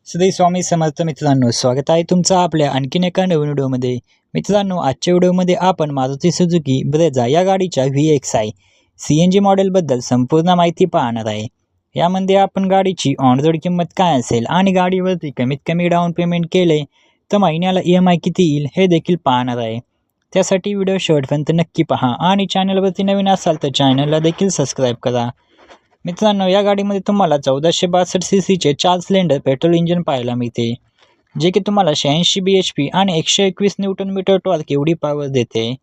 श्री स्वामी समर्थ मित्रांनो, स्वागत आहे तुमचं आपल्या आणखीन एका नवीन व्हिडिओमध्ये। मित्रांनो, आजच्या व्हिडिओमध्ये आपण मारुती सुझुकी ब्रेझा या गाडीच्या VXi CNG मॉडेलबद्दल संपूर्ण माहिती पाहणार आहे। यामध्ये आपण गाडीची ऑन रोड किंमत काय असेल आणि गाडीवरती कमीत कमी डाऊन पेमेंट केले तर महिन्याला EMI किती येईल हे देखील पाहणार आहे। त्यासाठी व्हिडिओ शेवटपर्यंत नक्की पहा आणि चॅनलवरती नवीन असाल तर चॅनलला देखील सबस्क्राईब करा। मित्रांनो, या गाडीमध्ये तुम्हाला 1462 सीसीचे 4 सिलेंडर पेट्रोल इंजिन पाहायला मिळते, जे की तुम्हाला 86 bhp आणि 121 न्यूटन मीटर टॉर्क एवढी पॉवर देते।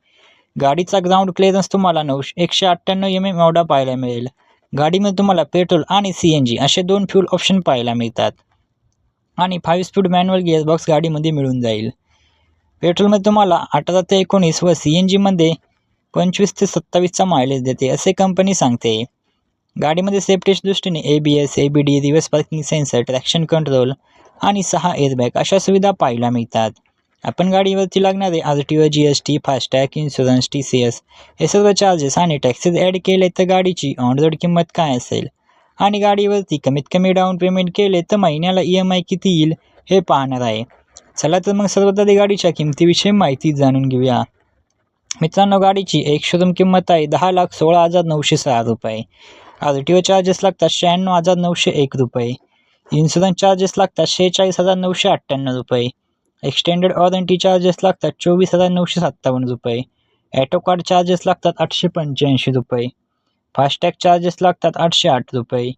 गाडीचा ग्राउंड क्लिअरन्स तुम्हाला 198 mm एवढा पाहायला मिळेल। गाडीमध्ये तुम्हाला पेट्रोल आणि CNG असे दोन फ्यूल ऑप्शन पाहायला मिळतात आणि 5 स्पीड मॅन्युअल गिअरबॉक्स गाडीमध्ये मिळून जाईल। पेट्रोलमध्ये तुम्हाला 18 ते 19 व CNGमध्ये 25 ते 27चा मायलेज देते असे कंपनी सांगते। गाडीमध्ये सेफ्टीच्या दृष्टीने ABS, ABD, reverse parking sensor, traction control आणि 6 एअरबॅग अशा सुविधा पाहायला मिळतात। आपण गाडीवरती लागणारे RTO, GST, FASTag, insurance, TCS हे सर्व चार्जेस आणि टॅक्सेस ॲड केले तर गाडीची ऑन रोड किंमत काय असेल आणि गाडीवरती कमीत कमी डाऊन पेमेंट केले तर महिन्याला EMI किती येईल हे पाहणार आहे। चला तर मग सर्वात आधी गाडीच्या किमतीविषयी माहिती जाणून घेऊया। मित्रांनो, गाडीची एक शोरूम किंमत आहे 10,16,906 रुपये। RTO चार्जेस लागतात 96,901 रुपये। इन्शुरन्स चार्जेस लागतात 46,998 रुपये। एक्सटेंडेड वॉरंटी चार्जेस लागतात 24,957 रुपये। ॲटो कार्ड चार्जेस लागतात 885 रुपये। फास्टॅग चार्जेस लागतात 808 रुपये।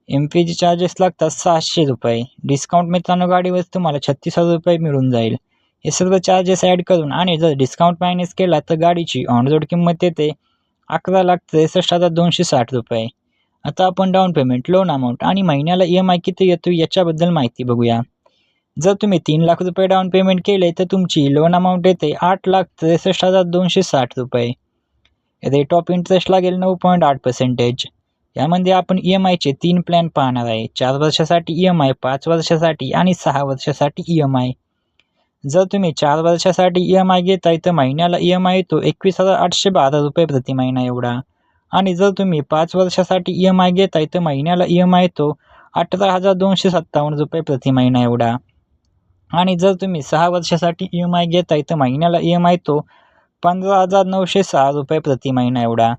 MPG चार्जेस लागतात 600 रुपये। डिस्काउंट मित्रांनो, गाडीवर तुम्हाला 36,000 रुपये मिळून जाईल। हे सर्व चार्जेस ॲड करून आणि जर डिस्काउंट मायनस केला तर गाडीची ऑन रोड किंमत येते 11,63,260 रुपये। आता आपण डाऊन पेमेंट, लोन अमाऊंट आणि महिन्याला EMI किती येतो याच्याबद्दल माहिती बघूया। जर तुम्ही 3 लाख रुपये डाऊन पेमेंट केले तर तुमची लोन अमाऊंट येते 8,63,260 रुपये। रेट ऑफ इंटरेस्ट लागेल 9.8%। यामध्ये आपण EMIचे 3 प्लॅन पाहणार आहे, 4 वर्षासाठी EMI, 5 वर्षासाठी आणि 6 वर्षासाठी EMI। जर तुम्ही 4 वर्षासाठी EMI घेताय तर महिन्याला EMI येतो 21,812 रुपये प्रति महिना एवढा आणि जर तुम्ही 5 वर्षासाठी EMI घेताय तर महिन्याला EMI येतो 18,257 रुपये प्रति महिना एवढा आणि जर तुम्ही 6 वर्षासाठी EMI घेताय तर महिन्याला EMI येतो 15,906 रुपये प्रति महिना एवढा।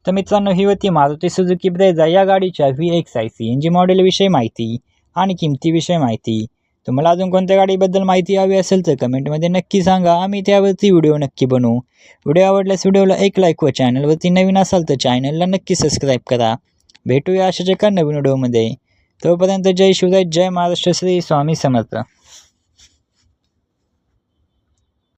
तर मित्रांनो, ही होती मारुती सुझुकी ब्रेझा या गाडीच्या VXi CNG मॉडेलविषयी माहिती आणि किमतीविषयी माहिती। तुम्हाला अजून कोणत्या गाडीबद्दल माहिती हवी असेल तर कमेंटमध्ये नक्की सांगा, आम्ही त्यावरती व्हिडिओ नक्की बनवू। व्हिडिओ आवडल्यास व्हिडिओला एक लाईक व चॅनलवरती नवीन असाल तर चॅनलला नक्की सबस्क्राईब करा। भेटूया अशाच एका नवीन व्हिडिओमध्ये। तोपर्यंत जय शिवराय, जय महाराष्ट्र, श्री स्वामी समर्थ।